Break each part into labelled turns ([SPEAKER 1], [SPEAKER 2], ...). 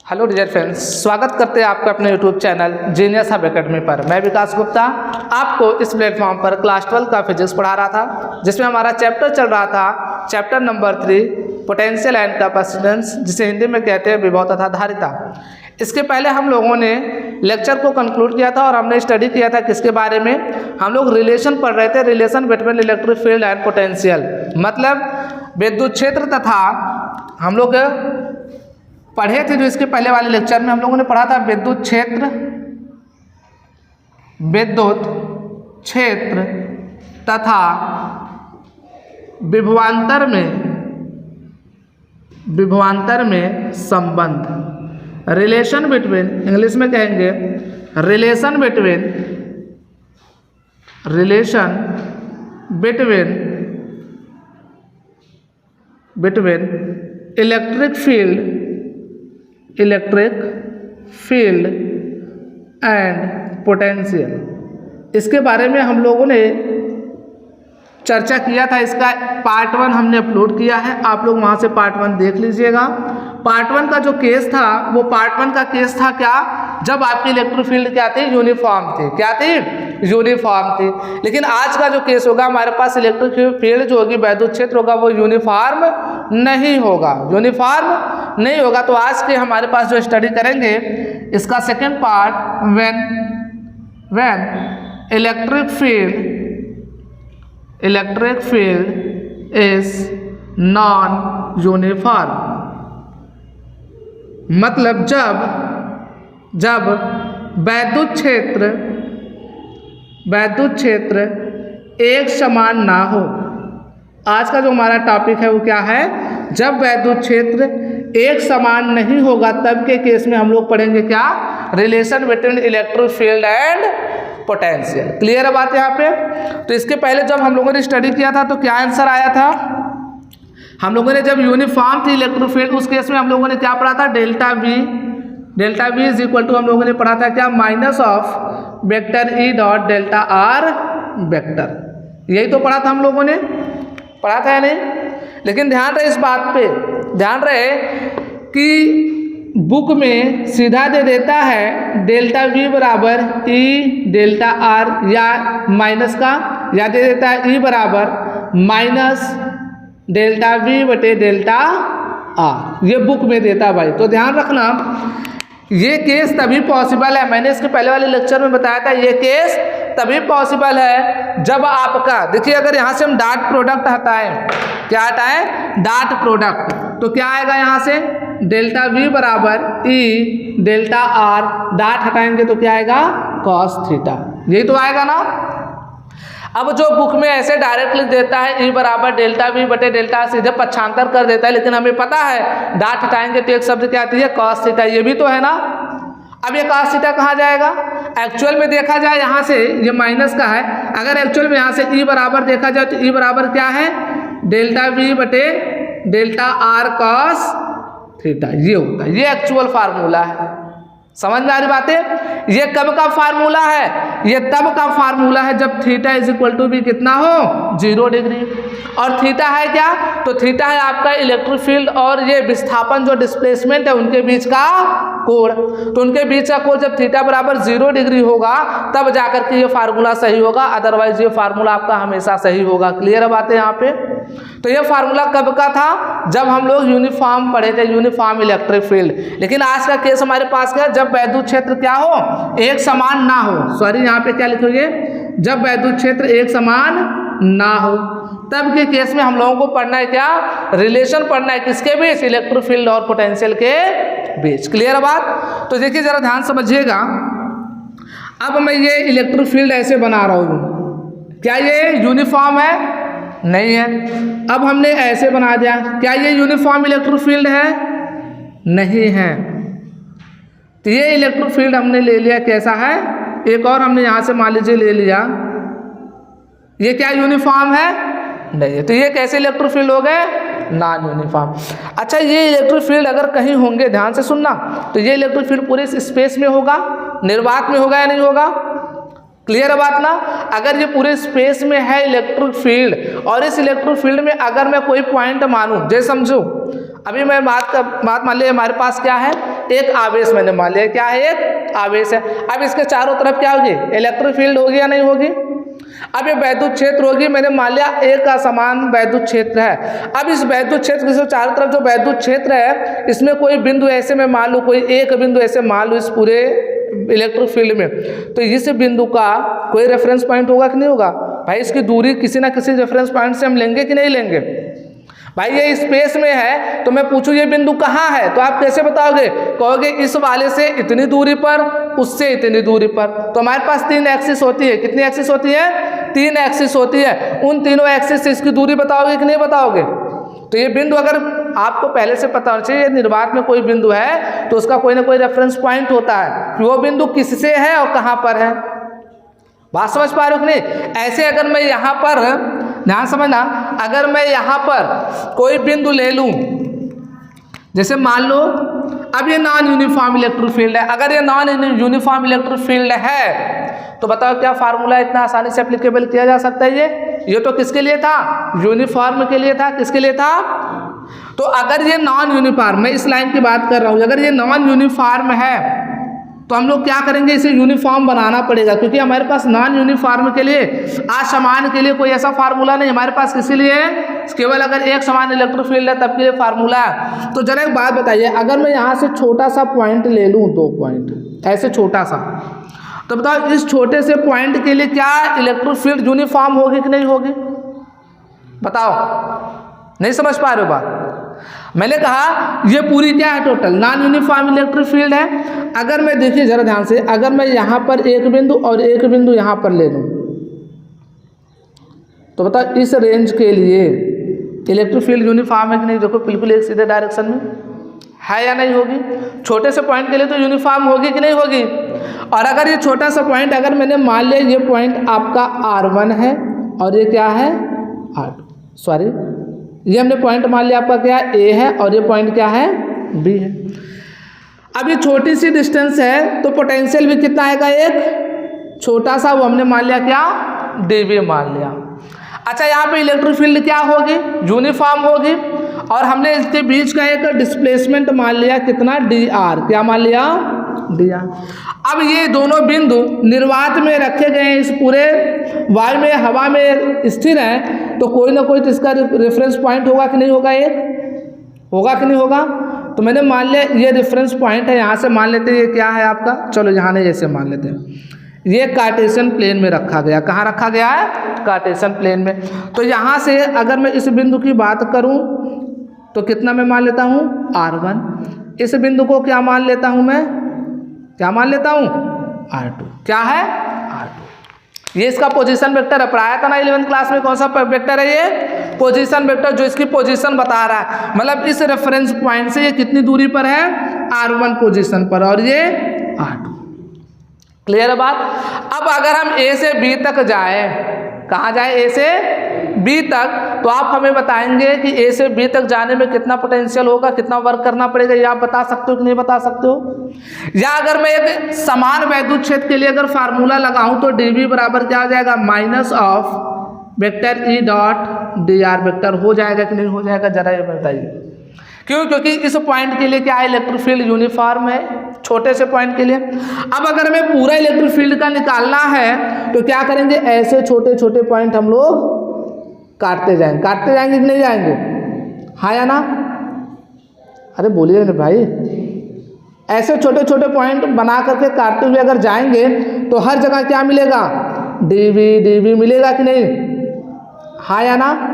[SPEAKER 1] Hello dear friends, स्वागत करते हैं आपका अपने YouTube channel genius hub academy पर। मैं विकास गुप्ता आपको इस प्लेटफॉर्म पर क्लास 12 का फिजिक्स पढ़ा रहा था, जिसमें हमारा चैप्टर चल रहा था chapter number 3 potential and capacitance, जिसे हिंदी में कहते हैं विभव तथा धारिता। इसके पहले हम लोगों ने लेक्चर को कंक्लूड किया था और हमने स्टडी किया था किसके बारे में। हम लोग रिलेशन पढ़ रहे थे, relation between electric field and potential, मतलब विद्युत क्षेत्र तथा हम लोग पढ़े थे जो इसके पहले वाले लेक्चर में हम लोगों ने पढ़ा था विद्युत क्षेत्र तथा विभवांतर में संबंध, रिलेशन बिटवीन, इंग्लिश में कहेंगे relation between electric field and potential. इसके बारे में हम लोगों ने चर्चा किया था। इसका पार्ट 1 हमने अपलोड किया है, आप लोग वहाँ से पार्ट 1 देख लीजिएगा। पार्ट 1 का जो केस था वो पार्ट 1 का केस था क्या, जब आपकी इलेक्ट्रिक फील्ड क्या थी, यूनिफॉर्म थी। क्या थी? यूनिफॉर्म थी। लेकिन आज का जो केस होगा, हमारे पास इलेक्ट्रिक फील्ड जो होगी, वैद्युत क्षेत्र होगा, वो यूनिफॉर्म नहीं होगा। तो आज के हमारे पास जो स्टडी करेंगे इसका second part, when electric field is non uniform, मतलब जब वैद्युत क्षेत्र एक समान ना हो। आज का जो हमारा टॉपिक है वो क्या है, जब वैद्युत क्षेत्र एक समान नहीं होगा तब के केस में हम लोग पढ़ेंगे क्या, relation between electric field and potential. Clear है बात यहाँ पे? तो इसके पहले जब हम लोगों ने स्टडी किया था तो क्या आंसर आया था, हम लोगों ने जब यूनिफॉर्म थी इलेक्ट्रिक फील्ड, उस केस में हम लोगों ने क्या पढ़ा था, delta V is equal to, हम लोगों ने पढ़ा था क्या, minus of vector E dot delta R vector. यही तो पढ़ा था हम लोगों ने, पढ़ा था या नहीं? लेकिन ध्यान रहे इस बात पे, ध्यान रहे कि बुक में सीधा दे देता है डेल्टा वी बराबर ई डेल्टा आर, या माइनस का, या दे देता है ई बराबर माइनस डेल्टा वी बटे डेल्टा आर, ये बुक में देता है भाई। तो ध्यान रखना, ये केस तभी पॉसिबल है, मैंने इसके पहले वाले लेक्चर में बताया था, ये केस तभी पॉसिबल है जब आपका, देखिए अगर यहाँ से हम डॉट प्रोडक्ट हटाएं, क्या हटाएं, डॉट प्रोडक्ट, तो क्या आएगा यहाँ से, डेल्टा वी बराबर ई डेल्टा आर, डॉट हटाएंगे तो क्या आएगा, कॉस थीटा। यही तो आएगा ना। अब जो बुक में ऐसे डायरेक्ट लिख देता है ई बराबर डेल्टा वी बटे डेल्टा आर, सीधे पक्षांतर कर देता है, लेकिन हमें पता है डॉट हटाएंगे तो एक शब्द क्या आती है, कॉस थीटा। ये भी तो है ना। अब ये कॉस थीटा कहाँ जाएगा, एक्चुअल में देखा जाए यहाँ से ये माइनस का है, अगर एक्चुअल में यहाँ से ई बराबर देखा जाए तो ई बराबर क्या है, डेल्टा वी बटे डेल्टा आर कॉस थीटा, ये होता है। ये एक्चुअल फार्मूला है, समझ में आ रही बातें? ये कब का फार्मूला है, ये तब का फार्मूला है जब थीटा इज इक्वल टू भी कितना हो, 0 डिग्री। और थीटा है क्या, तो थीटा है आपका इलेक्ट्रिक फील्ड और ये विस्थापन जो डिस्प्लेसमेंट है उनके बीच का कोण। तो उनके बीच का कोण जब थीटा बराबर 0 डिग्री होगा तब जाकर के ये फार्मूला सही होगा, अदरवाइज ये फार्मूला आपका हमेशा सही होगा। क्लियर है बातें यहाँ पे? तो ये फार्मूला कब का था, जब हम लोग यूनिफॉर्म पढ़े थे, यूनिफॉर्म इलेक्ट्रिक फील्ड। लेकिन आज का केस हमारे पास क्या, जब वैद्युत क्षेत्र क्या हो, एक समान ना हो, सॉरी यहाँ पे क्या लिखोगे, जब वैद्युत क्षेत्र एक समान ना हो तब के केस में हम लोगों को पढ़ना है क्या, रिलेशन पढ़ना है, किसके बीच, इलेक्ट्रिक फील्ड और पोटेंशियल के बीच। क्लियर बात? तो देखिए जरा ध्यान समझिएगा। अब मैं ये इलेक्ट्रिक फील्ड ऐसे बना रहा हूँ, क्या ये यूनिफॉर्म है? नहीं है। अब हमने ऐसे बना दिया, क्या ये यूनिफॉर्म इलेक्ट्रिक फील्ड है? नहीं है। तो ये इलेक्ट्रिक फील्ड हमने ले लिया, कैसा है, एक और हमने यहाँ से मान लीजिए ले लिया, ये क्या यूनिफॉर्म है? नहीं है। तो ये कैसे इलेक्ट्रिक फील्ड हो गए, नॉन यूनिफॉर्म। अच्छा, ये इलेक्ट्रिक फील्ड अगर कहीं होंगे, ध्यान से सुनना, तो ये इलेक्ट्रिक फील्ड पूरे स्पेस में होगा, निर्वात में होगा या नहीं होगा? क्लियर है बात ना। अगर ये पूरे स्पेस में है इलेक्ट्रिक फील्ड और इस इलेक्ट्रिक फील्ड में अगर मैं कोई पॉइंट मानूं, जैसे समझो अभी मैं बात मान लिया हमारे पास क्या है, एक आवेश मैंने मान लिया, क्या है, एक आवेश है। अब इसके चारों तरफ क्या होगी, इलेक्ट्रिक फील्ड होगी या नहीं होगी। अब ये वैद्युत क्षेत्र होगी, मैंने मान लिया एक असमान वैद्युत क्षेत्र है। अब इस वैद्युत क्षेत्र के चारों तरफ जो वैद्युत क्षेत्र है, इसमें कोई बिंदु ऐसे में मान लूँ, कोई एक बिंदु ऐसे मान लूँ इस पूरे इलेक्ट्रिक फील्ड में, तो इस बिंदु का कोई रेफरेंस पॉइंट होगा कि नहीं होगा भाई। इसकी दूरी किसी ना किसी रेफरेंस पॉइंट से हम लेंगे कि नहीं लेंगे भाई। ये स्पेस में है तो मैं पूछूं ये बिंदु कहाँ है, तो आप कैसे बताओगे, कहोगे इस वाले से इतनी दूरी पर, उससे इतनी दूरी पर। तो हमारे पास 3 एक्सिस होती है, कितनी एक्सिस होती है, 3 एक्सिस होती है। उन तीनों एक्सिस से इसकी दूरी बताओगे कि नहीं बताओगे। तो ये बिंदु अगर आपको पहले से पता होना चाहिए, निर्वात में कोई बिंदु है तो उसका कोई ना कोई रेफरेंस पॉइंट होता है कि वो बिंदु किससे है और कहाँ पर है। बात समझ पा रहे हो कि नहीं। ऐसे अगर मैं यहाँ पर, ध्यान समझना, अगर मैं यहाँ पर कोई बिंदु ले लूँ, जैसे मान लो अब ये नॉन यूनिफॉर्म इलेक्ट्रिक फील्ड है। अगर ये नॉन यूनिफॉर्म इलेक्ट्रिक फील्ड है तो बताओ क्या फार्मूला इतना आसानी से एप्लीकेबल किया जा सकता है। ये तो किसके लिए था, यूनिफॉर्म के लिए था। किसके लिए था, तो अगर ये नॉन यूनिफॉर्म, मैं इस लाइन की बात कर रहा हूँ, अगर ये नॉन यूनिफॉर्म है तो हम लोग क्या करेंगे, इसे यूनिफॉर्म बनाना पड़ेगा, क्योंकि हमारे पास नॉन यूनिफॉर्म के लिए, असमान के लिए कोई ऐसा फार्मूला नहीं हमारे पास। इसीलिए केवल अगर एक समान इलेक्ट्रिक फील्ड है तब के लिए फार्मूला है। तो जरा एक बात बताइए, अगर मैं यहाँ से छोटा सा पॉइंट ले लूँ, 2 पॉइंट ऐसे छोटा सा, तो बताओ इस छोटे से पॉइंट के लिए क्या इलेक्ट्रिक फील्ड यूनिफॉर्म होगी कि नहीं होगी, बताओ। नहीं समझ पा रहे हो बात। मैंने कहा ये पूरी क्या है, total non uniform electric field है। अगर मैं, देखिए जरा ध्यान से, अगर मैं यहाँ पर एक बिंदु और एक बिंदु यहाँ पर ले लूँ, तो बताओ इस रेंज के लिए इलेक्ट्रिक फील्ड यूनिफॉर्म है कि नहीं। देखो बिल्कुल एक सीधे डायरेक्शन में है या नहीं होगी। छोटे से पॉइंट के लिए तो यूनिफॉर्म होगी कि नहीं होगी। और अगर ये छोटा सा पॉइंट, अगर मैंने मान लिया ये पॉइंट आपका R1 है और ये क्या है, R2, सॉरी ये हमने पॉइंट मान लिया आपका क्या A है और ये पॉइंट क्या है, B है। अब ये छोटी सी डिस्टेंस है तो पोटेंशियल भी कितना आएगा, एक छोटा सा, वो हमने मान लिया क्या, dV मान लिया। अच्छा यहाँ पे इलेक्ट्रिक फील्ड क्या होगी, यूनिफॉर्म होगी। और हमने इसके बीच का एक डिस्प्लेसमेंट मान लिया कितना, dr, क्या मान लिया, dr। अब ये दोनों बिंदु निर्वात में रखे गए हैं, इस पूरे वायु में, हवा में स्थिर हैं, तो कोई ना कोई तो इसका रेफरेंस पॉइंट होगा कि नहीं होगा, एक होगा कि नहीं होगा। तो मैंने मान लिया ये रेफरेंस पॉइंट है, यहाँ से मान लेते हैं ये क्या है आपका, चलो यहाँ नहीं ऐसे मान लेते हैं, ये कार्टेशियन प्लेन में रखा गया। कहाँ रखा गया है, कार्टेशियन प्लेन में। तो यहाँ से अगर मैं इस बिंदु की बात करूँ तो कितना मैं मान लेता हूँ, R1। इस बिंदु को क्या मान लेता हूँ मैं, क्या मान लेता हूँ, R2। क्या है, R2। ये इसका पोजीशन वेक्टर है। पढ़ाया था ना 11th क्लास में, कौन सा वेक्टर है ये, पोजीशन वेक्टर, जो इसकी पोजीशन बता रहा है। मतलब इस रेफरेंस पॉइंट से ये कितनी दूरी पर है, R1 पोजीशन पर, और ये R2। क्लियर है बात। अब अगर हम A से B तक जाए, कहाँ जाए, A से B तक, तो आप हमें बताएंगे कि A से B तक जाने में कितना पोटेंशियल होगा, कितना वर्क करना पड़ेगा, ये आप बता सकते हो कि नहीं बता सकते हो। या अगर मैं एक समान वैद्युत क्षेत्र के लिए अगर फार्मूला लगाऊं तो dV बराबर क्या हो जाएगा, minus of vector E dot dr vector हो जाएगा कि नहीं हो जाएगा, जरा ये बताइए। क्यों, क्योंकि इस पॉइंट के लिए क्या है, इलेक्ट्रिक फील्ड यूनिफॉर्म है, छोटे से पॉइंट के लिए। अब अगर हमें पूरा इलेक्ट्रिक फील्ड का निकालना है तो क्या करेंगे, ऐसे छोटे छोटे पॉइंट हम लोग काटते जाएंगे कि नहीं जाएंगे, हाँ या ना, अरे बोलिए ना भाई। ऐसे छोटे छोटे पॉइंट बना करके काटते हुए अगर जाएंगे तो हर जगह क्या मिलेगा, dV मिलेगा कि नहीं, हाँ या ना।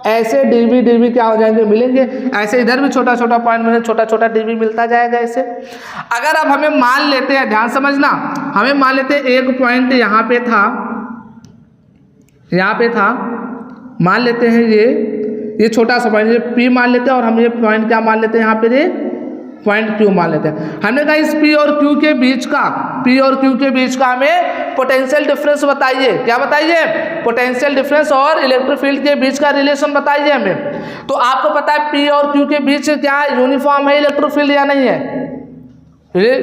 [SPEAKER 1] ऐसे dV क्या हो जाएंगे, मिलेंगे। ऐसे इधर भी छोटा छोटा पॉइंट में छोटा छोटा dV मिलता जाएगा ऐसे। अगर अब हमें मान लेते हैं, ध्यान समझना, हमें मान लेते हैं एक पॉइंट यहाँ पे था, मान लेते हैं ये छोटा सा पॉइंट, ये P मान लेते हैं, और हम ये पॉइंट क्या मान लेते हैं, यहाँ पे ये पॉइंट Q मान लेते हैं। हमने कहा इस P और Q के बीच का हमें पोटेंशियल डिफरेंस बताइए। क्या बताइए, पोटेंशियल डिफरेंस और इलेक्ट्रिक फील्ड के बीच का रिलेशन बताइए हमें। तो आपको पता है P और Q के बीच क्या यूनिफॉर्म है इलेक्ट्रिक फील्ड या नहीं है,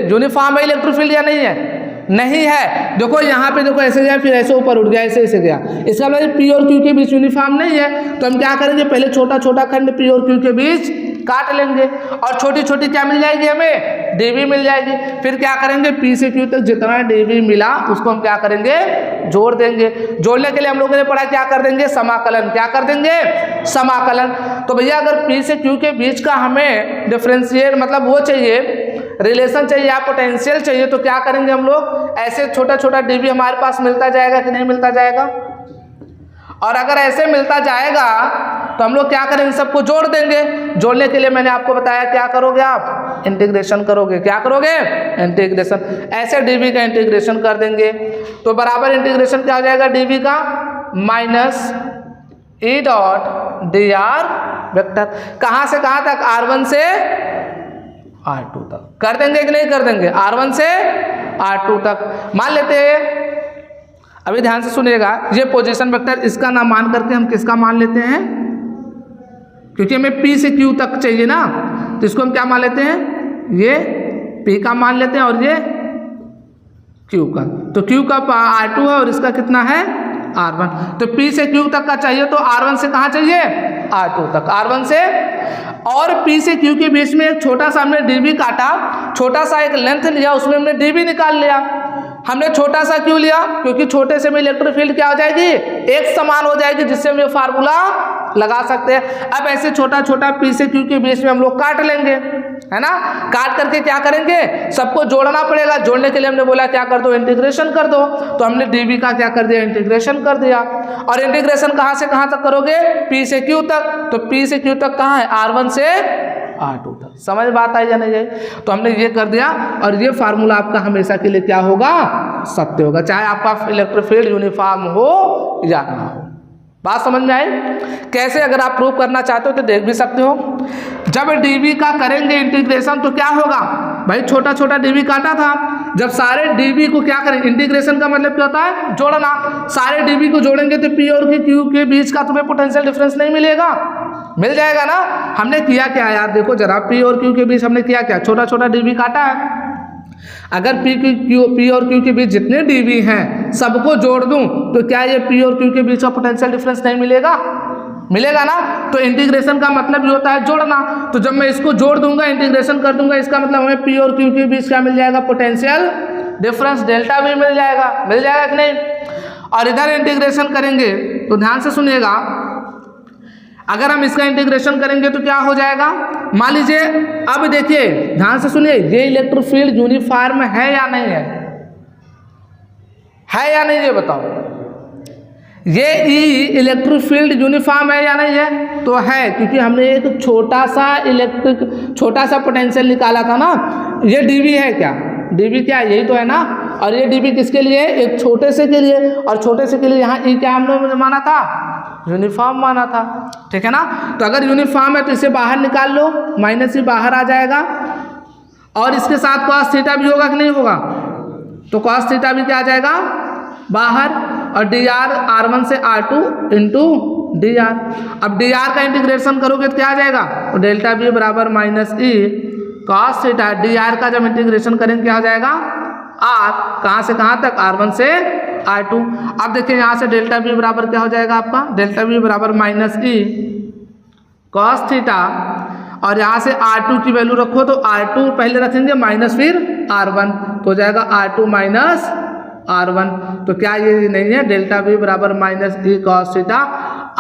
[SPEAKER 1] यूनिफॉर्म है इलेक्ट्रिक फील्ड या नहीं है, नहीं है। देखो यहाँ पे देखो, ऐसे गया फिर ऐसे ऊपर उठ गया, ऐसे गया, इसका मतलब P और Q के बीच यूनिफॉर्म नहीं है। तो हम क्या करेंगे, पहले छोटा छोटा खंड P और Q के बीच काट लेंगे और छोटी छोटी क्या मिल जाएगी हमें, dv मिल जाएगी। फिर क्या करेंगे, p से q तक जितना dv मिला उसको हम क्या करेंगे, जोड़ देंगे। जोड़ने के लिए हम लोगों ने पढ़ा क्या कर देंगे, समाकलन। क्या कर देंगे, समाकलन। तो भैया अगर p से q के बीच का हमें डिफरेंशिएट मतलब वो चाहिए, रिलेशन चाहिए या पोटेंशियल चाहिए, तो क्या करेंगे हम लोग, ऐसे छोटा छोटा dv हमारे पास मिलता जाएगा कि नहीं मिलता जाएगा। और अगर ऐसे मिलता जाएगा तो हम लोग क्या करें, इन सबको जोड़ देंगे। जोड़ने के लिए मैंने आपको बताया क्या करोगे, आप इंटीग्रेशन करोगे। क्या करोगे, इंटीग्रेशन। ऐसे dv का इंटीग्रेशन कर देंगे तो बराबर इंटीग्रेशन क्या हो जाएगा, dv का minus e dot dr vector. कहाँ से कहाँ तक, r1 से r2 तक कर देंगे कि नहीं कर देंगे, r1 से r2 तक। मान लेते हैं, अभी ध्यान से सुनिएगा, ये पोजीशन वेक्टर इसका नाम मान करके हम किसका मान लेते हैं, क्योंकि हमें p से q तक चाहिए ना, तो इसको हम क्या मान लेते हैं, ये p का मान लेते हैं और ये q का। तो q का r2 है और इसका कितना है r1। तो p से q तक का चाहिए तो r1 से कहाँ चाहिए, r2 तक, r1 से। और p से q के बीच में एक छोटा सा हमने dv काटा, छोटा सा एक लेंथ लिया, उसमें हमने dv निकाल लिया। हमने छोटा सा क्यों लिया, क्योंकि छोटे से में इलेक्ट्रिक फील्ड क्या हो जाएगी, एक समान हो जाएगी, जिससे हम ये फार्मूला लगा सकते हैं। अब ऐसे छोटा छोटा p से q के बीच में हम लोग काट लेंगे, है ना। काट करके क्या करेंगे, सबको जोड़ना पड़ेगा। जोड़ने के लिए हमने बोला क्या कर दो, इंटीग्रेशन कर दो। तो हमने dv का क्या कर दिया, इंटीग्रेशन कर दिया। और इंटीग्रेशन कहाँ से कहाँ तक करोगे, p से q तक। तो p से q तक कहाँ है, r1 से r2 तक। समझ बात आई या नहीं आई। तो हमने ये कर दिया और ये फार्मूला आपका हमेशा के लिए क्या होगा, सत्य होगा, चाहे आपका इलेक्ट्रिक फील्ड यूनिफॉर्म हो या ना हो। बात समझ में आई। कैसे, अगर आप प्रूव करना चाहते हो तो देख भी सकते हो। जब dv का करेंगे इंटीग्रेशन तो क्या होगा भाई, छोटा छोटा dv काटा था, जब सारे dv को क्या करें, इंटीग्रेशन का मतलब क्या होता है, जोड़ना। सारे dv को जोड़ेंगे तो p और q के बीच का तुम्हें पोटेंशियल डिफरेंस नहीं मिलेगा, मिल जाएगा ना। हमने किया क्या यार, देखो जरा p और q के बीच हमने किया क्या, छोटा छोटा dv काटा है। अगर p और q के बीच जितने dv हैं सबको जोड़ दूं तो क्या ये p और q के बीच का पोटेंशियल डिफरेंस नहीं मिलेगा, मिलेगा ना। तो इंटीग्रेशन का मतलब ये होता है जोड़ना। तो जब मैं इसको जोड़ दूंगा, इंटीग्रेशन कर दूंगा, इसका मतलब हमें p और q के बीच क्या मिल जाएगा, पोटेंशियल डिफरेंस डेल्टा भी मिल जाएगा कि नहीं। और इधर इंटीग्रेशन करेंगे तो ध्यान से सुनिएगा, अगर हम इसका इंटीग्रेशन करेंगे तो क्या हो जाएगा, मान लीजिए, अब देखिए ध्यान से सुनिए, ये इलेक्ट्रिक फील्ड यूनिफॉर्म है या नहीं है, है या नहीं, ये बताओ। ये इलेक्ट्रिक फील्ड यूनिफॉर्म है या नहीं है, तो है, क्योंकि हमने एक छोटा सा पोटेंशियल निकाला था ना। ये dv है क्या, dv क्या है, यही तो है ना। और ये dv किसके लिए, एक छोटे से के लिए, और छोटे से के लिए यहाँ e क्या हमने माना था, यूनिफॉर्म माना था, ठीक है ना। तो अगर यूनिफॉर्म है तो इसे बाहर निकाल लो, माइनस ही बाहर आ जाएगा। और इसके साथ cos थीटा भी होगा कि नहीं होगा, तो cos थीटा भी क्या आ जाएगा बाहर। और dr r1 से r2 इंटू dr। अब dr का इंटीग्रेशन करोगे तो क्या आ जाएगा, तो डेल्टा बी बराबर माइनस ई cos थीटा। dr का जब इंटीग्रेशन करेंगे क्या हो जाएगा, r कहाँ से कहाँ तक, r1 से r2। अब देखिए यहाँ से डेल्टा बी बराबर क्या हो जाएगा आपका, डेल्टा बी बराबर माइनस ई cos थीटा। और यहाँ से r2 की वैल्यू रखो तो r2 पहले रखेंगे माइनस फिर r1, तो हो जाएगा r2 माइनस r1। तो क्या ये नहीं है, डेल्टा बी बराबर माइनस ई cos theta.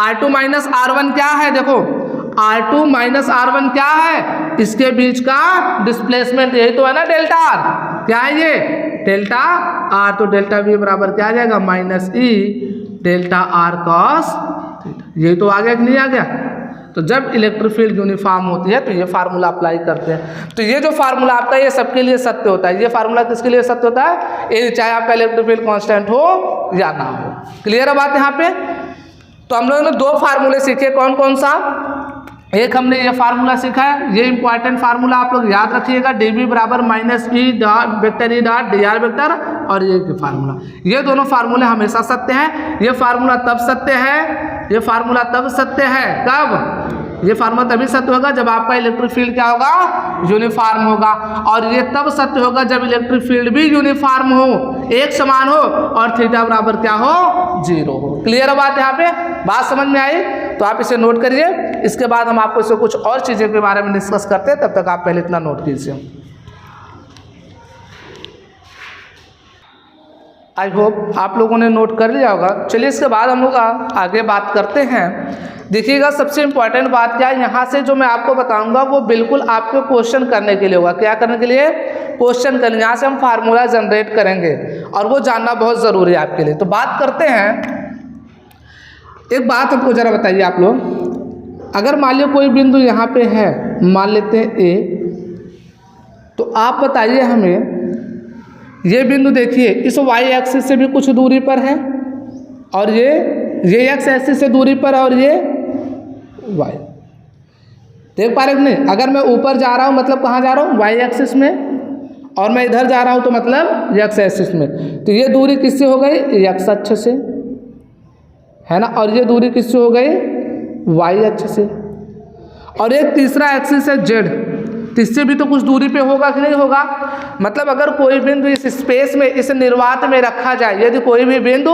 [SPEAKER 1] r2 minus r1 क्या है, देखो r2 माइनस r1 क्या है, इसके बीच का डिस्प्लेसमेंट, यही तो है ना डेल्टा r, क्या है ये डेल्टा r। तो डेल्टा बी बराबर क्या आ जाएगा, माइनस ई डेल्टा r cos थीटा। यही तो आ गया कि नहीं आ गया। तो जब इलेक्ट्रिक फील्ड यूनिफॉर्म होती है तो ये फार्मूला अप्लाई करते हैं। तो ये जो फार्मूला आपका ये सबके लिए सत्य होता है। ये फार्मूला किसके लिए सत्य होता है, ये चाहे आपका इलेक्ट्रिक फील्ड कांस्टेंट हो या ना हो। क्लियर है बात यहाँ पे। तो हम लोगों ने दो फार्मूले सीखे, कौन कौन सा, एक हमने ये फार्मूला सीखा है, ये इंपॉर्टेंट फार्मूला आप लोग याद रखिएगा, dv बराबर minus E dot vector E dot dr vector. और ये फार्मूला, ये दोनों फार्मूले हमेशा सत्य हैं। ये फार्मूला तब सत्य है, ये फार्मूला तब सत्य है कब, ये फार्मूला तभी सत्य होगा जब आपका इलेक्ट्रिक फील्ड क्या होगा, यूनिफॉर्म होगा। और ये तब सत्य होगा जब इलेक्ट्रिक फील्ड भी यूनिफॉर्म हो, एक समान हो, और थीटा बराबर क्या हो, 0 हो। क्लियर है बात यहाँ पे, बात समझ में आई। तो आप इसे नोट करिए। इसके बाद हम आपको इससे कुछ और चीज़ों के बारे में डिस्कस करते हैं, तब तक आप पहले इतना नोट कीजिए। आई होप आप लोगों ने नोट कर लिया होगा। चलिए इसके बाद हम लोग आगे बात करते हैं। देखिएगा सबसे इम्पॉर्टेंट बात क्या है, यहाँ से जो मैं आपको बताऊंगा वो बिल्कुल आपको क्वेश्चन करने के लिए होगा। क्या करने के लिए? क्वेश्चन करने। यहाँ से हम फार्मूला जनरेट करेंगे और वो जानना बहुत ज़रूरी है आपके लिए। तो बात करते हैं, एक बात हमको ज़रा बताइए आप लोग, अगर मान लो कोई बिंदु यहाँ पे है, मान लेते हैं ए, तो आप बताइए हमें, ये बिंदु देखिए इस y एक्सिस से भी कुछ दूरी पर है और ये x एक्सिस से दूरी पर है और ये y, देख पा रहे कि नहीं? अगर मैं ऊपर जा रहा हूँ मतलब कहाँ जा रहा हूँ? y एक्सिस में, और मैं इधर जा रहा हूँ तो मतलब x एक्सिस में। तो ये दूरी किससे हो गई? x अक्ष से, है ना, और ये दूरी किससे हो गई? y अक्ष से। और एक तीसरा एक्सिस है z, तो इससे भी तो कुछ दूरी पे होगा कि नहीं होगा? मतलब अगर कोई बिंदु इस स्पेस में, इस निर्वात में रखा जाए, यदि कोई भी बिंदु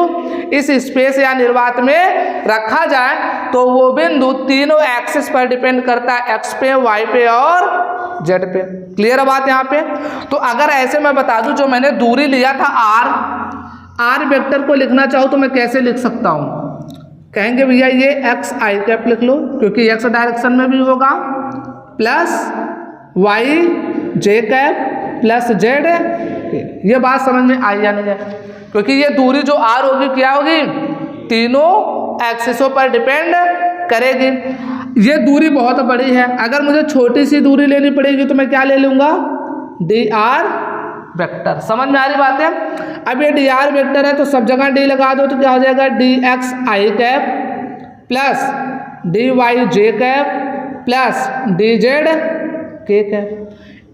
[SPEAKER 1] इस स्पेस या निर्वात में रखा जाए तो वो बिंदु तीनों एक्सिस पर डिपेंड करता है, x पे, y पे और z पे। क्लियर है बात यहाँ पे? तो अगर ऐसे मैं बता दूं, जो मैंने दूरी लिया था r वेक्टर को लिखना चाहूँ तो मैं कैसे लिख सकता हूँ? कहेंगे भैया ये x i कैप लिख लो, क्योंकि x डायरेक्शन में भी होगा, plus y j cap plus z। ये बात समझ में आई या नहीं है? क्योंकि ये दूरी जो r होगी क्या होगी? तीनों एक्सिसों पर डिपेंड करेगी। ये दूरी बहुत बड़ी है, अगर मुझे छोटी सी दूरी लेनी पड़ेगी तो मैं क्या ले लूँगा? dr vector. समझ में आ रही बात है? अब ये dr वेक्टर है तो सब जगह d लगा दो तो क्या हो जाएगा? dx i cap plus dy j cap plus dz k cap.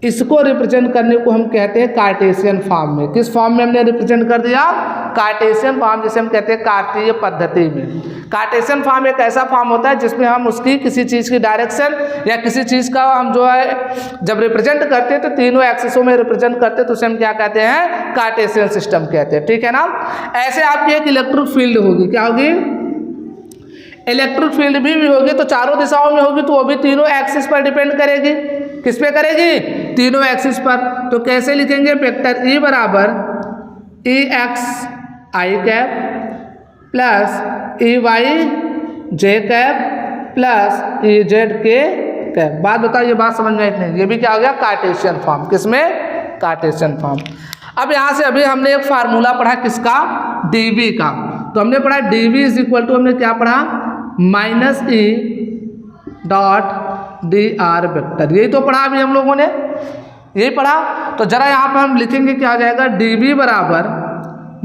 [SPEAKER 1] इसको रिप्रेजेंट करने को हम कहते हैं कार्टेशियन फॉर्म में। किस फॉर्म में हमने रिप्रेजेंट कर दिया? कार्टेशियन फॉर्म, जिसे हम कहते हैं कार्तीय पद्धति में। कार्टेशियन फॉर्म एक ऐसा फॉर्म होता है जिसमें हम उसकी किसी चीज़ की डायरेक्शन या किसी चीज़ का हम जो है जब रिप्रेजेंट करते हैं तो तीनों एक्सिसों में रिप्रेजेंट करते हैं, तो उसे हम क्या कहते हैं? कार्टेशियन सिस्टम कहते हैं। ठीक है ना? ऐसे आपकी एक इलेक्ट्रिक फील्ड होगी, क्या होगी? इलेक्ट्रिक फील्ड भी होगी, तो चारों दिशाओं में होगी, तो वो भी तीनों एक्सिस पर डिपेंड करेगी। किस पे करेगी? तीनों एक्सिस पर। तो कैसे लिखेंगे? वेक्टर E बराबर EX i cap plus EY j cap plus EZ k cap. बात बताओ, ये बात समझ में आई नहीं? ये भी क्या हो गया? Cartesian form. किसमें? Cartesian form. अब यहाँ से अभी हमने एक फार्मूला पढ़ा, किसका? dv का। तो हमने पढ़ा dv इज इक्वल टू, हमने क्या पढ़ा? Minus e dot dr vector. यही तो पढ़ा अभी हम लोगों ने, यही पढ़ा। तो जरा यहाँ पर हम लिखेंगे क्या हो जाएगा? dv बराबर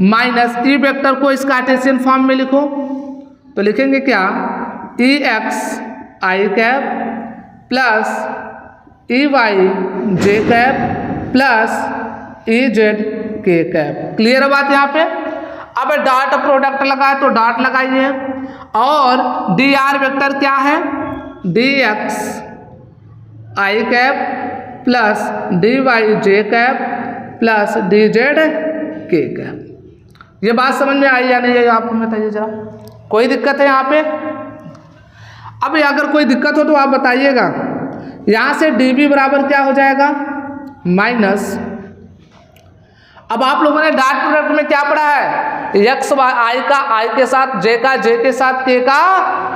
[SPEAKER 1] माइनस e वेक्टर को इस कार्टेशियन फॉर्म में लिखो तो लिखेंगे क्या? ex i cap plus ey j cap plus ez k cap. Clear है बात यहाँ पे? अब डॉट प्रोडक्ट लगा है तो डॉट लगाइए, और dr वेक्टर क्या है? dx i cap plus dy j cap plus dz k cap. ये बात समझ में आई या नहीं है? आपको बताइए जरा, कोई दिक्कत है यहाँ पे? अब अगर कोई दिक्कत हो तो आप बताइएगा। यहाँ से dv बराबर क्या हो जाएगा? माइनस, अब आप लोगों ने डॉट प्रोडक्ट में क्या पढ़ा है? x i का i के साथ, j का j के साथ, k का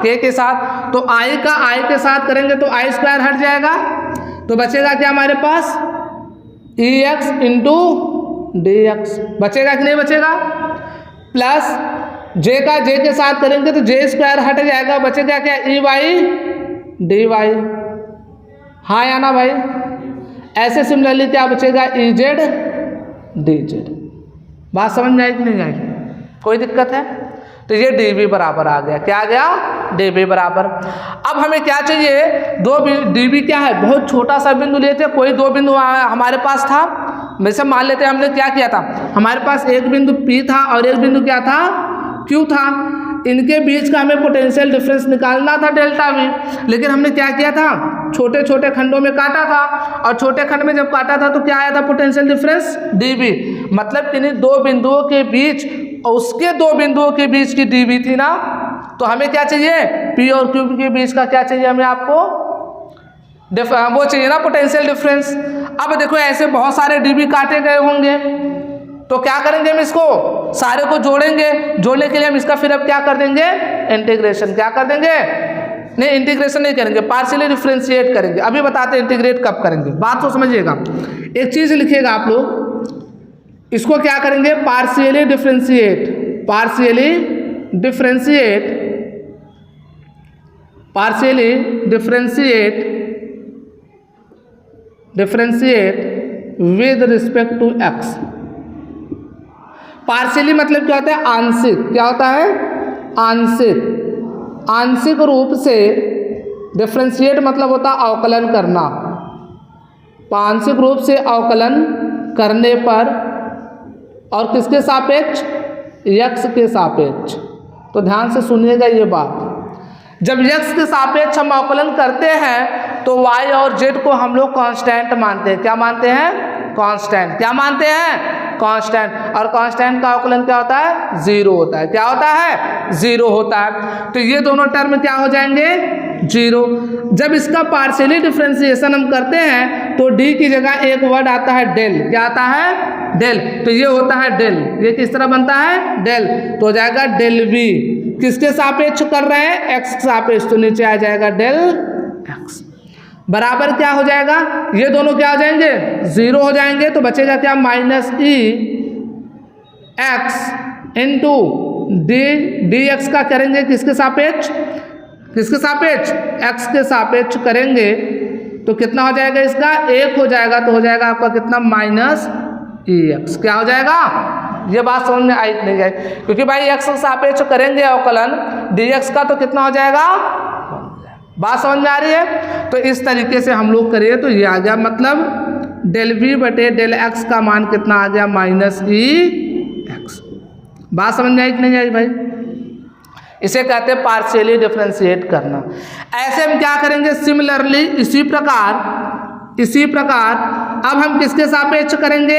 [SPEAKER 1] k के साथ। तो i का i के साथ करेंगे तो i स्क्वायर हट जाएगा, तो बचेगा क्या हमारे पास? ex into dx। बचेगा कि नहीं बचेगा? प्लस j का j के साथ करेंगे तो j स्क्वायर हट जाएगा, बचेगा क्या? ey dy। हाँ या ना भाई? ऐसे सिमिलरली क्या बचेगा? ez dz। बात समझ में आई कि नहीं आई? कोई दिक्कत है? तो ये dv बराबर आ गया। क्या आ गया? dv बराबर। अब हमें क्या चाहिए? दो dv क्या है? बहुत छोटा सा बिंदु लेते, कोई दो बिंदु हमारे पास था। वैसे मान लेते हमने क्या किया था, हमारे पास एक बिंदु P था और एक बिंदु क्या था? Q था। इनके बीच का हमें पोटेंशियल डिफरेंस निकालना था, डेल्टा V। लेकिन हमने क्या किया था? छोटे छोटे खंडों में काटा था, और छोटे खंड में जब काटा था तो क्या आया था? Potential difference dV। मतलब कि दो बिंदुओं के बीच, उसके दो बिंदुओं के बीच की dV थी ना, तो हमें क्या चाहिए, पी और क्यू के बीच का क्या चाहिए हमें, आपको वो चाहिए ना, पोटेंशियल डिफरेंस। अब देखो ऐसे बहुत सारे डीबी काटे गए होंगे, तो क्या करेंगे हम इसको सारे को जोड़ेंगे। जोड़ने के लिए हम इसका फिर अब क्या कर देंगे, इंटीग्रेशन। क्या कर देंगे, नहीं इंटीग्रेशन नहीं करेंगे, पार्शियली डिफरेंशिएट करेंगे। अभी बताते हैं इंटीग्रेट कब करेंगे, बात तो समझिएगा। एक चीज लिखिएगा आप लोग, इसको क्या करेंगे, partially differentiate, partially differentiate, partially differentiate, differentiate with respect to X. Partially मतलब क्या होता है, आंशिक। क्या होता है, आंशिक। आंशिक रूप से डिफरेंशिएट मतलब होता है अवकलन करना। आंशिक रूप से अवकलन करने पर, और किसके सापेक्ष, यक्स के सापेक्ष। तो ध्यान से सुनिएगा ये बात, जब यक्स के सापेक्ष हम अवकलन करते हैं तो वाई और जेड को हम लोग कांस्टेंट मानते हैं। क्या मानते हैं, कांस्टेंट। क्या मानते हैं, कांस्टेंट। और कांस्टेंट का अवकलन क्या होता है, जीरो होता है। क्या होता है, जीरो होता है। तो ये दोनों टर्म क्या हो जाएंगे, जीरो। जब इसका पार्शियली डिफरेंशिएशन हम करते हैं तो डी की जगह एक वर्ड आता है डेल। क्या आता है, डेल। तो ये होता है डेल। ये किस तरह बनता है, डेल। तो हो जाएगा डेल वी। किसके सापेक्ष कर रहे हैं, एक्स के सापेक्ष। तो नीचे आ जाएगा डेल एक्स बराबर क्या हो जाएगा, ये दोनों क्या हो जाएंगे, जीरो हो जाएंगे। तो बचेगा क्या, माइनस ई एक्स इंटू डी एक्स का करेंगे किसके सापेक्ष, किसके सापेक्ष, एक्स के सापेक्ष करेंगे तो कितना हो जाएगा, इसका एक हो जाएगा। तो हो जाएगा आपका कितना, माइनस ई एक्स। क्या हो जाएगा, ये बात समझ में आई नहीं आई, क्योंकि भाई एक्स के सापेक्ष करेंगे अवकलन डी एक्स का तो कितना हो जाएगा, बात समझ में आ रही है। तो इस तरीके से हम लोग करिए तो ये आ गया, मतलब डेल वी बटे डेल एक्स का मान कितना आ गया, माइनस ई एक्स। बात समझ में आई कि नहीं आई भाई, इसे कहते हैं पार्शियली डिफरेंशिएट करना। ऐसे हम क्या करेंगे, सिमिलरली इसी प्रकार अब हम किसके सापेक्ष करेंगे,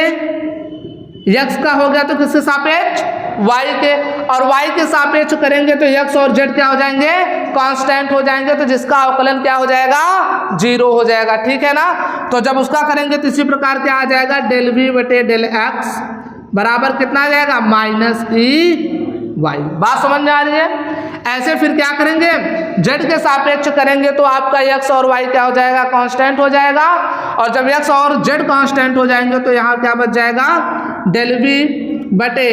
[SPEAKER 1] यक्स का हो गया तो किसके सापेक्ष, वाई के, और वाई के सापेक्ष करेंगे तो यक्स और जेड क्या हो जाएंगे, कांस्टेंट हो जाएंगे। तो जिसका अवकलन क्या हो जाएगा, जीरो हो जाएगा। ठीक है ना। तो जब उसका करेंगे तो इसी प्रकार क्या आ जाएगा, डेल वी बटे डेल एक्स बराबर कितना आ जाएगा, माइनस ई वाई। बात समझ में आ रही है। ऐसे फिर क्या करेंगे, जेड के सापेक्ष करेंगे तो आपका एक्स और वाई क्या हो जाएगा, कांस्टेंट हो जाएगा। और जब एक्स और जेड कांस्टेंट हो जाएंगे तो यहाँ क्या बच जाएगा, डेल वी बटे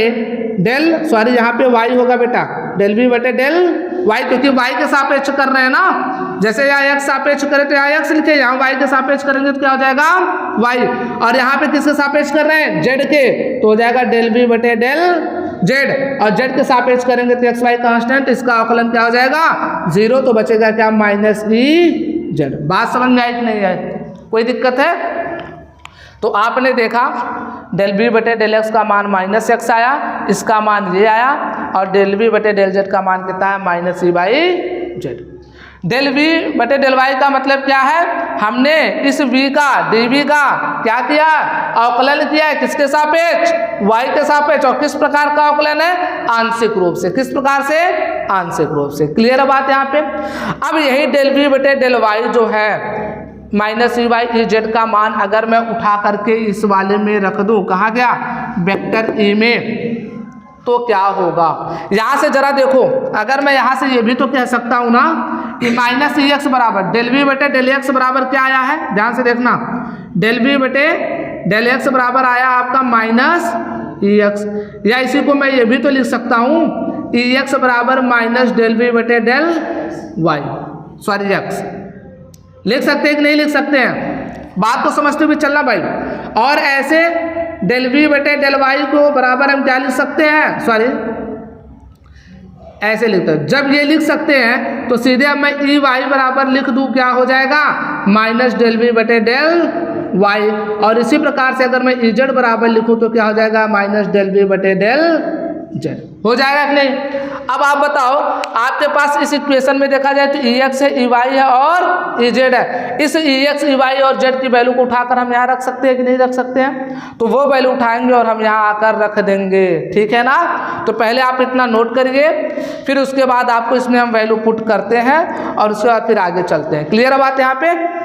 [SPEAKER 1] डेल, सॉरी यहाँ पे वाई होगा बेटा, डेल वी बटे डेल वाई, क्योंकि वाई के सापेक्ष कर रहे हैं ना। जैसे यहाँ एक्स सापेक्ष करें तो यहाँ एक्स लिखे, यहाँ वाई के सापेक्ष करेंगे तो क्या हो जाएगा, वाई। और यहाँ पे किसके सापेक्ष कर रहे हैं, जेड के, तो हो जाएगा डेल वी बटे डेल जेड। और जेड के सापेक्ष करेंगे तो एक्स वाई कांस्टेंट, इसका अवकलन क्या हो जाएगा, जीरो। तो बचेगा क्या, माइनस ई जेड। बात समझ में आई कि नहीं आई, कोई दिक्कत है। तो आपने देखा डेल बी बटे डेल एक्स का मान माइनस एक्स आया, इसका मान ये आया, और डेल बी बटे डेल जेड का मान कितना है, minus E by Z. Del V बटे डेल वाई का मतलब क्या है, हमने इस v का dv का क्या किया, अवकलन किया है किसके सापेक्ष, y के सापेक्ष। और किस प्रकार का अवकलन है, आंशिक रूप से। किस प्रकार से, आंशिक रूप से। क्लियर है बात यहाँ पे। अब यही डेल वी बटे डेल वाई जो है minus E Y E Z का मान अगर मैं उठा करके इस वाले में रख दूं, कहाँ गया, वेक्टर ई में, तो क्या होगा। यहाँ से जरा देखो, अगर मैं यहाँ से ये भी तो कह सकता हूँ ना कि माइनस ई एक्स बराबर डेल वी बटे डेल एक्स बराबर क्या आया है, ध्यान से देखना, डेल वी बटे डेल एक्स बराबर आया आपका माइनस ई एक्स। या इसी को मैं ये भी तो लिख सकता हूँ, ई एक्स बराबर माइनस डेल वी बटे डेल वाई, सॉरी एक्स। लिख सकते हैं कि नहीं लिख सकते हैं, बात को समझते हुए चलना भाई। और ऐसे डेल वी बटे डेल वाई को बराबर हम क्या लिख सकते हैं, सॉरी ऐसे लिखते हैं। जब ये लिख सकते हैं तो सीधे अब मैं ई वाई बराबर लिख दूं, क्या हो जाएगा, माइनस डेल वी बटे डेल वाई। और इसी प्रकार से अगर मैं ई जेड बराबर लिखूं तो क्या हो जाएगा, माइनस डेल वी बटे डेल जेड। हो जाएगा कि नहीं? अब आप बताओ, आपके पास इस इक्वेशन में देखा जाए तो EX है, EY है और EZ है। इस EX, EY और Z की वैल्यू को उठाकर हम यहाँ रख सकते हैं कि नहीं रख सकते हैं? तो वो वैल्यू उठाएंगे और हम यहाँ आकर रख देंगे, ठीक है ना। तो पहले आप इतना नोट करिए, फिर उसके बाद आपको इसमें हम वैल्यू पुट करते हैं और उसके बाद फिर आगे चलते हैं। क्लियर है बात यहाँ पे?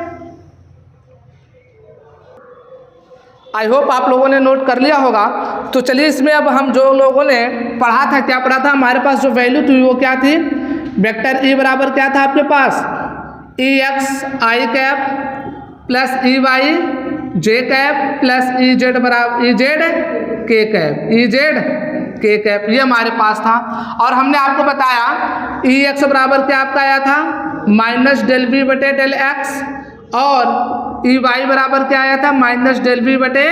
[SPEAKER 1] आई होप आप लोगों ने नोट कर लिया होगा। तो चलिए, इसमें अब हम जो लोगों ने पढ़ा था, क्या पढ़ा था, हमारे पास जो वैल्यू थी वो क्या थी, वेक्टर E बराबर क्या था आपके पास, EX I cap plus EY J cap plus EZ बराबर EZ K cap, EZ K cap, ये हमारे पास था। और हमने आपको बताया EX बराबर क्या आपका आया था, माइनस डेल V बटे डेल X, और EY बराबर क्या आया था, माइनस डेल V बटे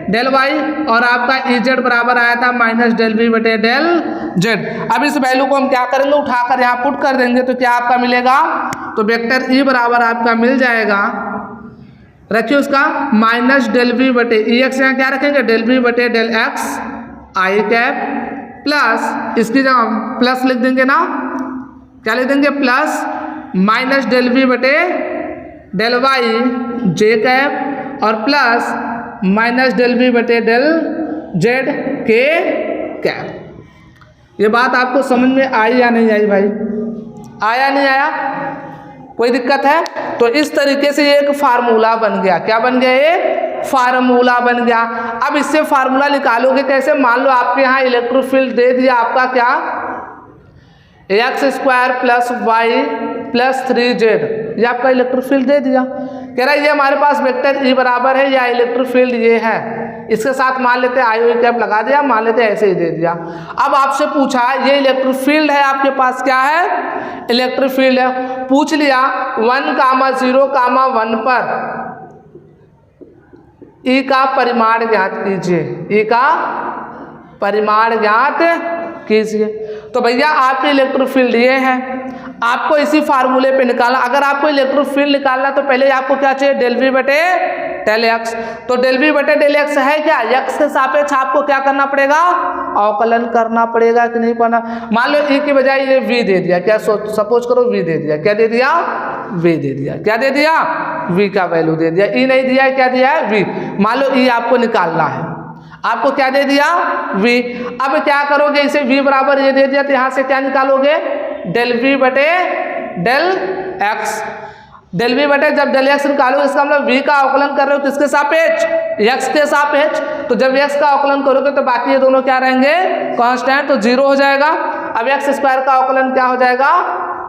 [SPEAKER 1] डेल Y, और आपका EZ बराबर आया था माइनस डेल V बटे डेल Z। अब इस वैल्यू को हम क्या करेंगे, उठाकर यहाँ पुट कर देंगे, तो क्या आपका मिलेगा, तो वेक्टर E बराबर आपका मिल जाएगा, रखिए उसका माइनस डेल V बटे EX, यहाँ क्या रखेंगे, डेल V बटे del X I cap plus, इसकी जगह प्लस लिख देंगे ना, क्या लिख देंगे, प्लस माइनस डेल V बटे डेल Y J कैप और प्लस माइनस डेल V बटे डेल Z K कैप। ये बात आपको समझ में आई या नहीं आई भाई? आया नहीं आया? कोई दिक्कत है? तो इस तरीके से एक फार्मूला बन गया। क्या बन गया? एक फार्मूला बन गया। अब इससे फार्मूला निकालोगे कैसे? मान लो आपके यहाँ इलेक्ट्रिक फील्ड दे दिया आपका क्या, x² plus y plus 3z, ये आपका इलेक्ट्रिक फील्ड दे दिया। कह रहा है ये हमारे पास वेक्टर E बराबर है, या इलेक्ट्रिक फील्ड ये है, इसके साथ मान लेते हैं आई कैप लगा दिया, मान लेते हैं ऐसे ही दे दिया। अब आपसे पूछा ये इलेक्ट्रिक फील्ड है आपके पास, क्या है, इलेक्ट्रिक फील्ड है। पूछ लिया 1,0,1 पर E का परिमाण ज्ञात कीजिए, E का परिमाण ज्ञात कीजिए। तो भैया आपके इलेक्ट्रिक फील्ड ये है, आपको इसी फार्मूले पे निकालना। अगर आपको इलेक्ट्रिक फील्ड निकालना तो पहले आपको क्या चाहिए, डेल V बटे डेल X। तो डेल V बटे डेल X है क्या, X के सापेक्ष आपको क्या करना पड़ेगा, अवकलन करना पड़ेगा कि नहीं पड़ना। मान लो E की बजाय ये V दे दिया, क्या सपोज करो V दे दिया, क्या दे दिया, V दे दिया, क्या दे दिया, V का वैल्यू दे दिया। E नहीं दिया है, क्या दिया है, V। मान लो E आपको निकालना है, आपको क्या दे दिया, V। अब क्या करोगे, इसे V बराबर ये दे दिया, तो यहाँ से क्या निकालोगे, डेल V बटे डेल X। डेल V बटे जब डेल X निकालोगे, इसका मतलब V का अवकलन कर रहे हो किसके सापेक्ष, X के सापेक्ष। तो जब X का अवकलन करोगे तो बाकी ये दोनों क्या रहेंगे, कांस्टेंट, तो 0 हो जाएगा। अब x² का अवकलन क्या हो जाएगा,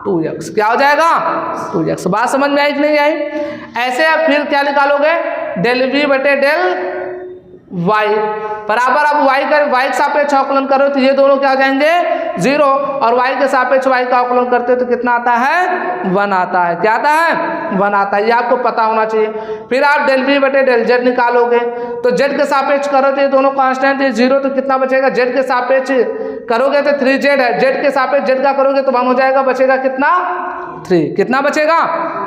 [SPEAKER 1] 2x, क्या हो जाएगा, 2x। बात समझ में आई कि नहीं आई? ऐसे अब फिर क्या निकालोगे, डेल V बटे डेल y बराबर, अब y के सापेक्ष अवकलन करो तो ये दोनों क्या हो जाएंगे, 0, और y के सापेक्ष y का अवकलन करते हो तो कितना आता है, 1 आता है। क्या आता है, 1 आता है, ये आपको पता होना चाहिए। फिर आप डेल V बटे डेल Z निकालोगे, तो z के सापेक्ष करो तो ये दोनों कांस्टेंट है, 0, तो कितना बचेगा, z के सापेक्ष करोगे तो 3z है, z के सापेक्ष z का करोगे तो 1 हो जाएगा, बचेगा कितना, 3। कितना बचेगा,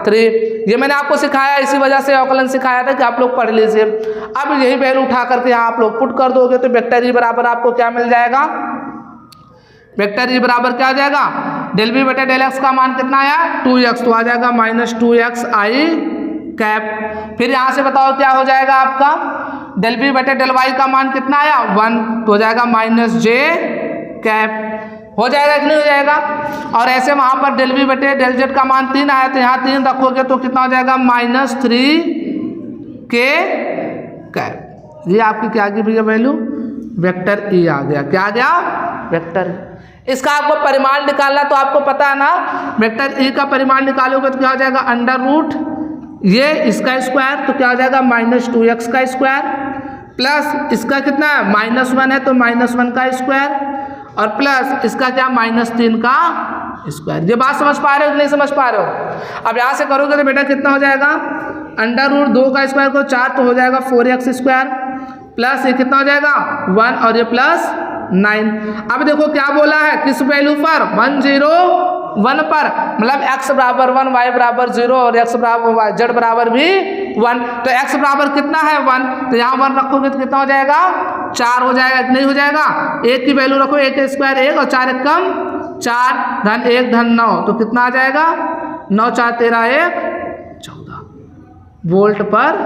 [SPEAKER 1] 3। ये मैंने आपको सिखाया, इसी वजह से अवकलन सिखाया था कि आप लोग पढ़ लीजिए। अब यही वैल्यू उठा करके यहाँ आप लोग पुट कर दोगे तो वेक्टर E बराबर आपको क्या मिल जाएगा, वेक्टर E बराबर क्या आ जाएगा, डेल V बटे डेल X का मान कितना आया, 2x, तो आ जाएगा माइनस 2x I कैप। फिर यहाँ से बताओ क्या हो जाएगा आपका, डेल V बटे डेल Y का मान कितना आया, 1, तो हो जाएगा माइनस J कैप। हो जाएगा कि नहीं हो जाएगा? और ऐसे वहाँ पर डेल V बटे डेल Z का मान 3 आया, तो यहाँ 3 रखोगे तो कितना हो जाएगा, माइनस 3K कैप। ये आपकी क्या आ गई भैया वैल्यू, वेक्टर E आ गया। क्या आ गया, वेक्टर। इसका आपको परिमाण निकालना, तो आपको पता है ना, वेक्टर E का परिमाण निकालोगे तो क्या हो जाएगा, अंडर रूट ये इसका स्क्वायर, तो क्या हो जाएगा, माइनस 2x का स्क्वायर, प्लस इसका कितना है, -1 है तो -1 का स्क्वायर, और प्लस इसका क्या, -3 का स्क्वायर। ये बात समझ पा रहे हो कि नहीं समझ पा रहे हो? अब यहाँ से करोगे तो बेटा कितना हो जाएगा, अंडर रूट 2 का स्क्वायर को 4, तो हो जाएगा 4x स्क्वायर, प्लस ये कितना हो जाएगा, 1, और ये प्लस 9। अब देखो क्या बोला है, किस वैल्यू पर, 1, 0, 1 पर, मतलब x बराबर 1, y बराबर 0 और x बराबर z बराबर भी 1। तो x बराबर कितना है 1, तो यहाँ 1 रखोगे तो कितना हो जाएगा 4 हो जाएगा, नहीं हो जाएगा। 1 की वैल्यू रखो, 1 स्क्वायर 1 और 4 1 कम 4, धन 1 धन 9, तो कितना आ जाएगा 9 4 13 1 14 वोल्ट पर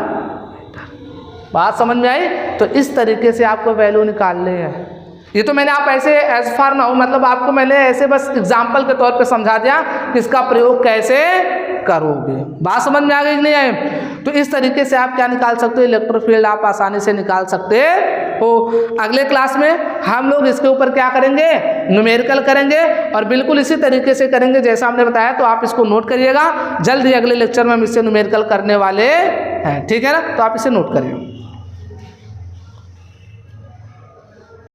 [SPEAKER 1] मीटर। बात समझ में आई? तो इस तरीके से आपको वैल्यू निकालने हैं। ये तो मैंने आप ऐसे एज फार ना हो, मतलब आपको मैंने ऐसे बस एग्जाम्पल के तौर पे समझा दिया कि इसका प्रयोग कैसे करोगे। बात समझ में आ गई कि नहीं आई? तो इस तरीके से आप क्या निकाल सकते हो, इलेक्ट्रिक फील्ड आप आसानी से निकाल सकते हो। अगले क्लास में हम लोग इसके ऊपर क्या करेंगे, न्यूमेरिकल करेंगे और बिल्कुल इसी तरीके से करेंगे जैसा हमने बताया। तो आप इसको नोट करिएगा, जल्द ही अगले लेक्चर में हम इससे न्यूमेरिकल करने वाले हैं, ठीक है ना? तो आप इसे नोट करिए।